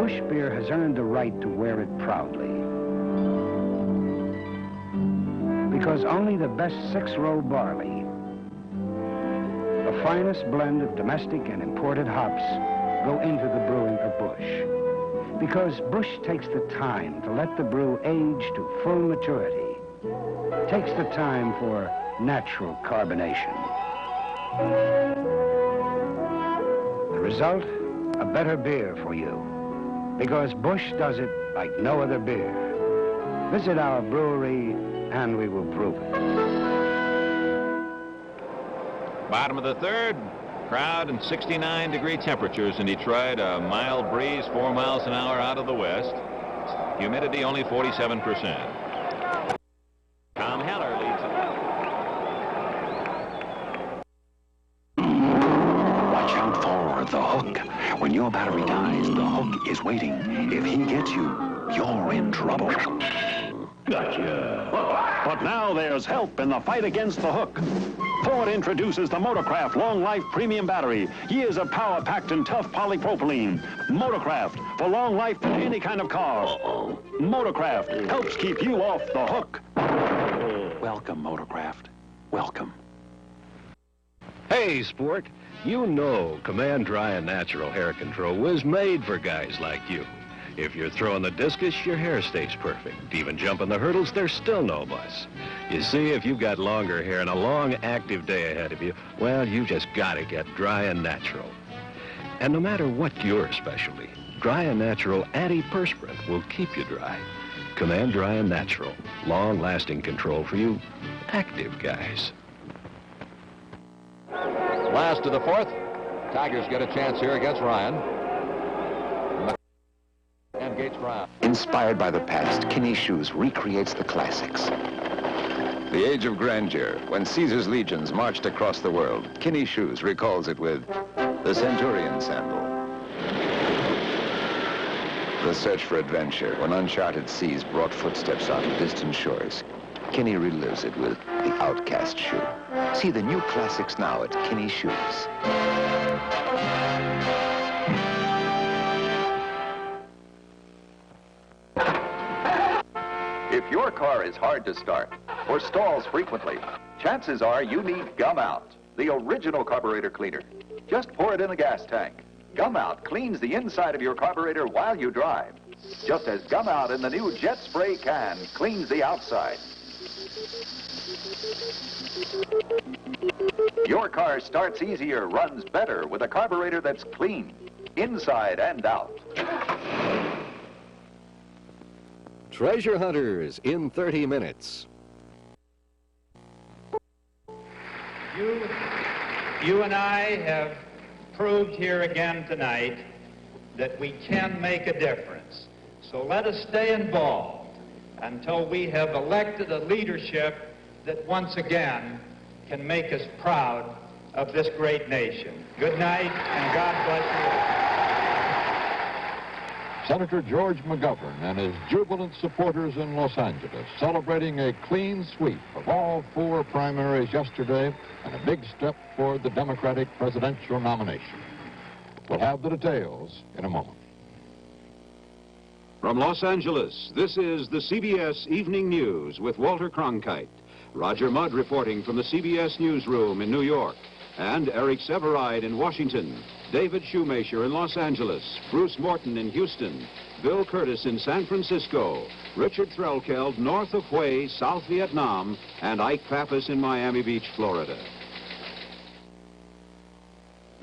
Busch beer has earned the right to wear it proudly. Because only the best 6-row barley, the finest blend of domestic and imported hops, go into the brewing of Busch. Because Busch takes the time to let the brew age to full maturity, takes the time for natural carbonation. The result, a better beer for you. Because Busch does it like no other beer. Visit our brewery and we will prove it. Bottom of the third, crowd and 69-degree temperatures in Detroit, a mild breeze 4 miles an hour out of the west. Humidity only 47%. Tom Heller leads it. Watch out for the hook. When your battery dies, the hook is waiting. If he gets you, you're in trouble. Gotcha. But now there's help in the fight against the hook. Ford introduces the Motorcraft Long Life Premium Battery. Years of power packed in tough polypropylene. Motorcraft for long life for any kind of car. Motorcraft helps keep you off the hook. Welcome, Motorcraft. Welcome. Hey, sport, you know Command Dry and Natural Hair Control was made for guys like you. If you're throwing the discus, your hair stays perfect. Even jumping the hurdles, there's still no muss. You see, if you've got longer hair and a long, active day ahead of you, well, you just gotta get Dry and Natural. And no matter what your specialty, Dry and Natural Antiperspirant will keep you dry. Command Dry and Natural, long-lasting control for you active guys. Last to the fourth. Tigers get a chance here against Ryan. And Gates Ryan. Inspired by the past, Kinney Shoes recreates the classics. The age of grandeur, when Caesar's legions marched across the world, Kinney Shoes recalls it with the Centurion sandal. The search for adventure, when uncharted seas brought footsteps out of distant shores, Kinney relives it with the Outcast shoe. See the new classics now at Kinney Shoes. If your car is hard to start or stalls frequently, chances are you need Gum Out, the original carburetor cleaner. Just pour it in the gas tank. Gum Out cleans the inside of your carburetor while you drive, just as Gum Out in the new Jet Spray can cleans the outside. Your car starts easier, runs better with a carburetor that's clean, inside and out. Treasure Hunters in 30 minutes. You and I have proved here again tonight that we can make a difference. So let us stay involved until we have elected a leadership that once again can make us proud of this great nation. Good night, and God bless you all. Senator George McGovern and his jubilant supporters in Los Angeles celebrating a clean sweep of all 4 primaries yesterday and a big step for the Democratic presidential nomination. We'll have the details in a moment. From Los Angeles, this is the CBS Evening News with Walter Cronkite. Roger Mudd reporting from the CBS Newsroom in New York. And Eric Severide in Washington. David Shoemaker in Los Angeles. Bruce Morton in Houston. Bill Curtis in San Francisco. Richard Threlkeld north of Hue, South Vietnam. And Ike Pappas in Miami Beach, Florida.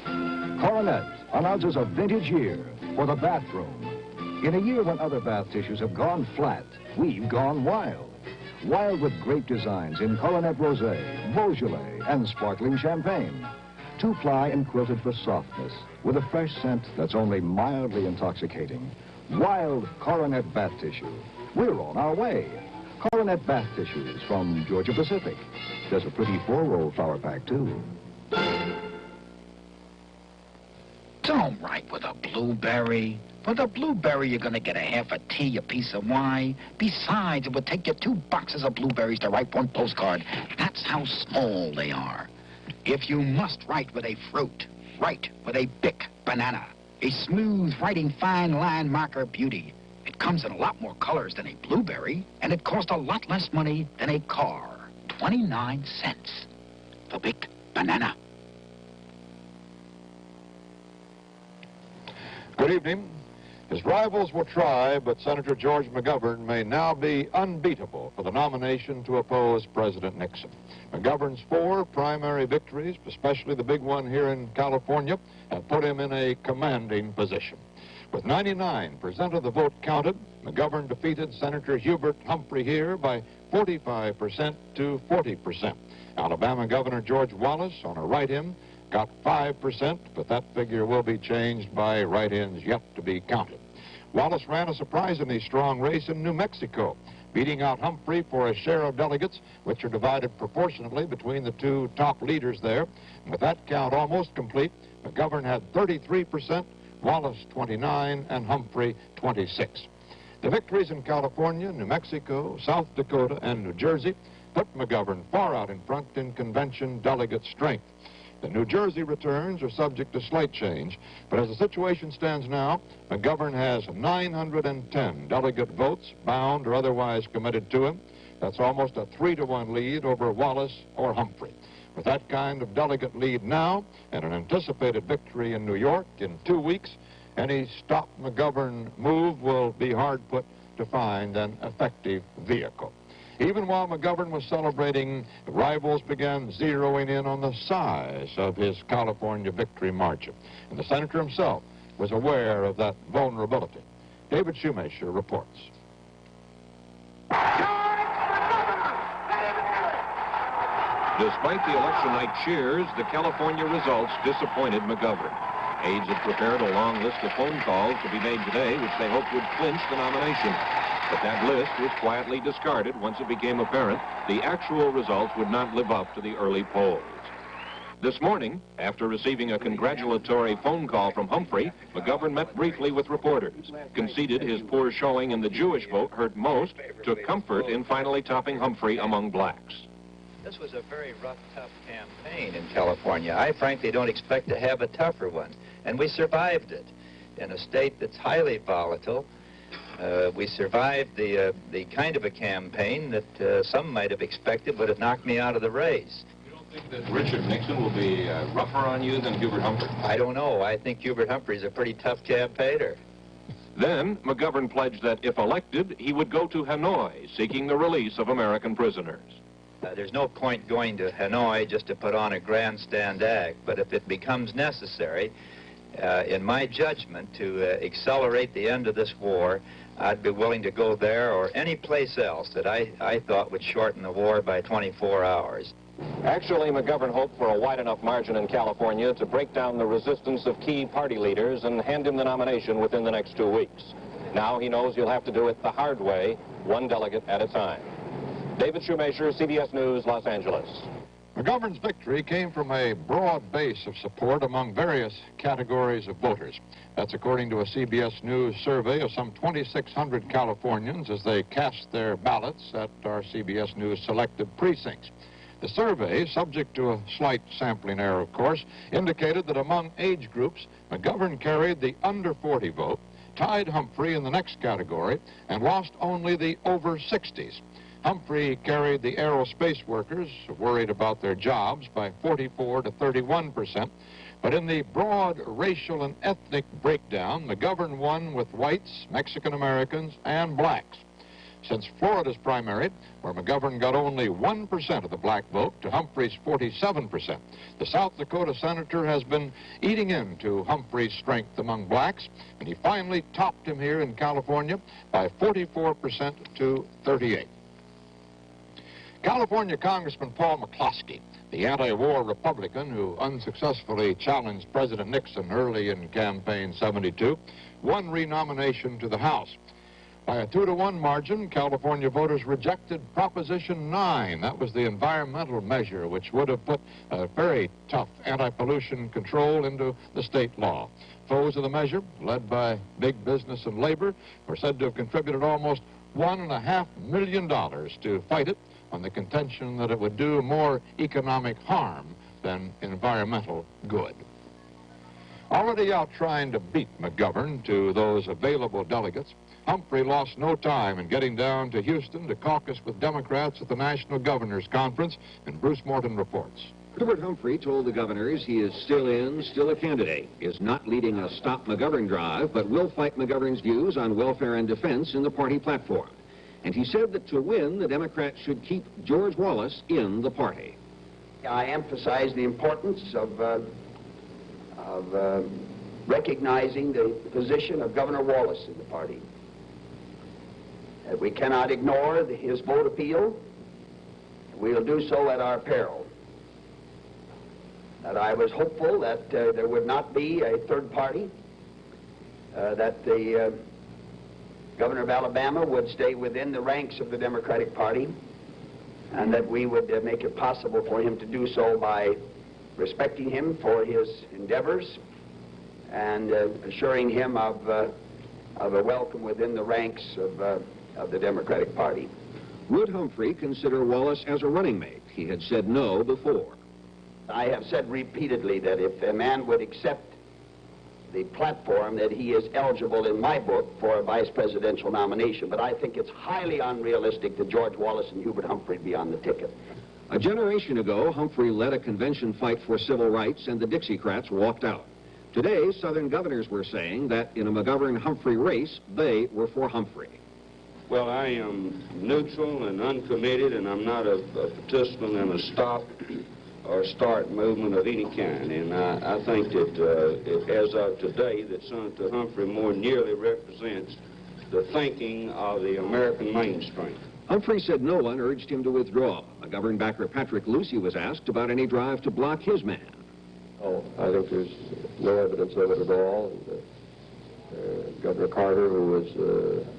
Coronet announces a vintage year for the bathroom. In a year when other bath tissues have gone flat, we've gone wild. Wild with great designs in Coronet Rosé, Beaujolais, and sparkling champagne. 2-ply and quilted for softness, with a fresh scent that's only mildly intoxicating. Wild Coronet bath tissue. We're on our way. Coronet bath tissues from Georgia Pacific. There's a pretty 4-roll flower pack, too. Don't write with a blueberry. For the blueberry, you're going to get a half a tea, a piece of wine. Besides, it would take you 2 boxes of blueberries to write 1 postcard. That's how small they are. If you must write with a fruit, write with a Bic banana. A smooth, writing fine line marker beauty. It comes in a lot more colors than a blueberry, and it costs a lot less money than a car. 29 cents. The big banana. Good evening. His rivals will try, but Senator George McGovern may now be unbeatable for the nomination to oppose President Nixon. McGovern's 4 primary victories, especially the big one here in California, have put him in a commanding position. With 99% of the vote counted, McGovern defeated Senator Hubert Humphrey here by 45% to 40%. Alabama Governor George Wallace, on a write-in, got 5%, but that figure will be changed by write-ins yet to be counted. Wallace ran a surprisingly strong race in New Mexico, beating out Humphrey for a share of delegates, which are divided proportionately between the 2 top leaders there. And with that count almost complete, McGovern had 33%, Wallace 29%, and Humphrey 26%. The victories in California, New Mexico, South Dakota, and New Jersey put McGovern far out in front in convention delegate strength. The New Jersey returns are subject to slight change, but as the situation stands now, McGovern has 910 delegate votes, bound or otherwise committed to him. That's almost a 3-to-1 lead over Wallace or Humphrey. With that kind of delegate lead now, and an anticipated victory in New York in 2 weeks, any stop McGovern move will be hard put to find an effective vehicle. Even while McGovern was celebrating, rivals began zeroing in on the size of his California victory margin. And the senator himself was aware of that vulnerability. David Shoemaker reports. Despite the election night cheers, the California results disappointed McGovern. Aides had prepared a long list of phone calls to be made today, which they hoped would clinch the nomination. But that list was quietly discarded once it became apparent the actual results would not live up to the early polls. This morning, after receiving a congratulatory phone call from Humphrey, McGovern met briefly with reporters, conceded his poor showing in the Jewish vote hurt most, took comfort in finally topping Humphrey among blacks. This was a very rough, tough campaign in California. I frankly don't expect to have a tougher one. And we survived it in a state that's highly volatile. We survived the kind of a campaign that some might have expected would have knocked me out of the race. You don't think that Richard Nixon will be rougher on you than Hubert Humphrey? I don't know. I think Hubert Humphrey's a pretty tough campaigner. Then, McGovern pledged that if elected, he would go to Hanoi, seeking the release of American prisoners. There's no point going to Hanoi just to put on a grandstand act, but if it becomes necessary, in my judgment, to accelerate the end of this war, I'd be willing to go there or any place else that I thought would shorten the war by 24 hours. Actually, McGovern hoped for a wide enough margin in California to break down the resistance of key party leaders and hand him the nomination within the next 2 weeks. Now he knows you'll have to do it the hard way, one delegate at a time. David Shoemaker, CBS News, Los Angeles. McGovern's victory came from a broad base of support among various categories of voters. That's according to a CBS News survey of some 2,600 Californians as they cast their ballots at our CBS News selected precincts. The survey, subject to a slight sampling error, of course, indicated that among age groups, McGovern carried the under 40 vote, tied Humphrey in the next category, and lost only the over 60s. Humphrey carried the aerospace workers, worried about their jobs, by 44 to 31%. But in the broad racial and ethnic breakdown, McGovern won with whites, Mexican Americans, and blacks. Since Florida's primary, where McGovern got only 1% of the black vote to Humphrey's 47%, the South Dakota senator has been eating into Humphrey's strength among blacks, and he finally topped him here in California by 44% to 38%. California Congressman Paul McCloskey, the anti-war Republican who unsuccessfully challenged President Nixon early in campaign 72, won renomination to the House. By a 2-to-1 margin, California voters rejected Proposition 9. That was the environmental measure which would have put a very tough anti-pollution control into the state law. Foes of the measure, led by big business and labor, were said to have contributed almost $1.5 million to fight it, on the contention that it would do more economic harm than environmental good. Already out trying to beat McGovern to those available delegates, Humphrey lost no time in getting down to Houston to caucus with Democrats at the National Governors Conference, and Bruce Morton reports. Hubert Humphrey told the governors he is still a candidate, is not leading a Stop McGovern drive, but will fight McGovern's views on welfare and defense in the party platform. And he said that to win, the Democrats should keep George Wallace in the party. I emphasize the importance of recognizing the position of Governor Wallace in the party. We cannot ignore his vote appeal. We will do so at our peril. That I was hopeful that there would not be a third party, that the Governor of Alabama would stay within the ranks of the Democratic Party, and that we would make it possible for him to do so by respecting him for his endeavors and assuring him of a welcome within the ranks of the Democratic Party. Would Humphrey consider Wallace as a running mate? He had said no before. I have said repeatedly that if a man would accept the platform, that he is eligible in my book for a vice presidential nomination, but I think it's highly unrealistic that George Wallace and Hubert Humphrey be on the ticket. A generation ago, Humphrey led a convention fight for civil rights, and the Dixiecrats walked out. Today, Southern governors were saying that in a McGovern-Humphrey race, they were for Humphrey. Well, I am neutral and uncommitted, and I'm not a participant in a stop or start movement of any kind. And I think that as of today, that Senator Humphrey more nearly represents the thinking of the American mainstream. Humphrey said no one urged him to withdraw. McGovern backer Patrick Lucy was asked about any drive to block his man. Oh, I think there's no evidence of it at all. Governor Carter, who was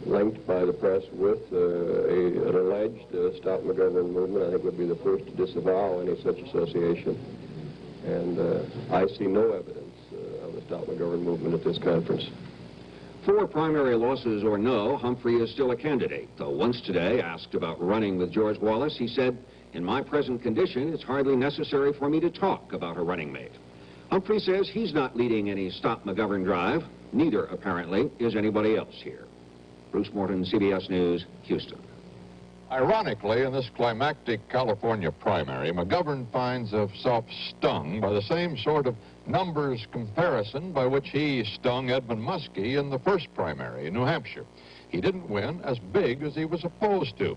linked by the press with an alleged Stop McGovern movement, I think would be the first to disavow any such association. And I see no evidence of a Stop McGovern movement at this conference. For primary losses or no, Humphrey is still a candidate, though once today, asked about running with George Wallace, he said, "In my present condition, it's hardly necessary for me to talk about a running mate." Humphrey says he's not leading any Stop McGovern drive. Neither, apparently, is anybody else here. Bruce Morton, CBS News, Houston. Ironically, in this climactic California primary, McGovern finds himself stung by the same sort of numbers comparison by which he stung Edmund Muskie in the first primary in New Hampshire. He didn't win as big as he was supposed to.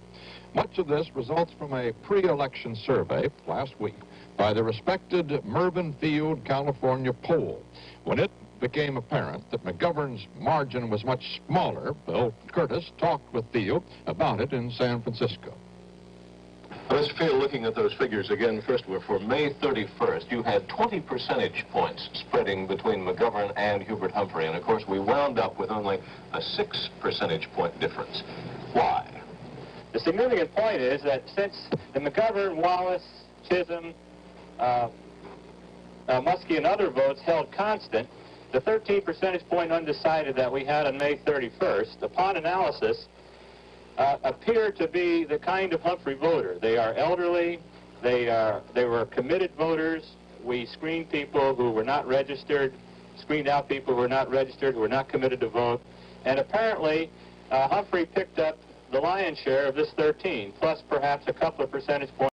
Much of this results from a pre-election survey last week by the respected Mervyn Field California poll. When it became apparent that McGovern's margin was much smaller, Bill Curtis talked with Field about it in San Francisco. Mr. Field, looking at those figures again, first of all, for May 31st, you had 20 percentage points spreading between McGovern and Hubert Humphrey, and of course we wound up with only a 6 percentage point difference. Why? The significant point is that since the McGovern, Wallace, Chisholm, Muskie and other votes held constant, the 13 percentage point undecided that we had on May 31st, upon analysis, appear to be the kind of Humphrey voter. They are elderly, they were committed voters. We screened people who were not registered, screened out people who were not registered, who were not committed to vote, and apparently Humphrey picked up the lion's share of this 13, plus perhaps a couple of percentage points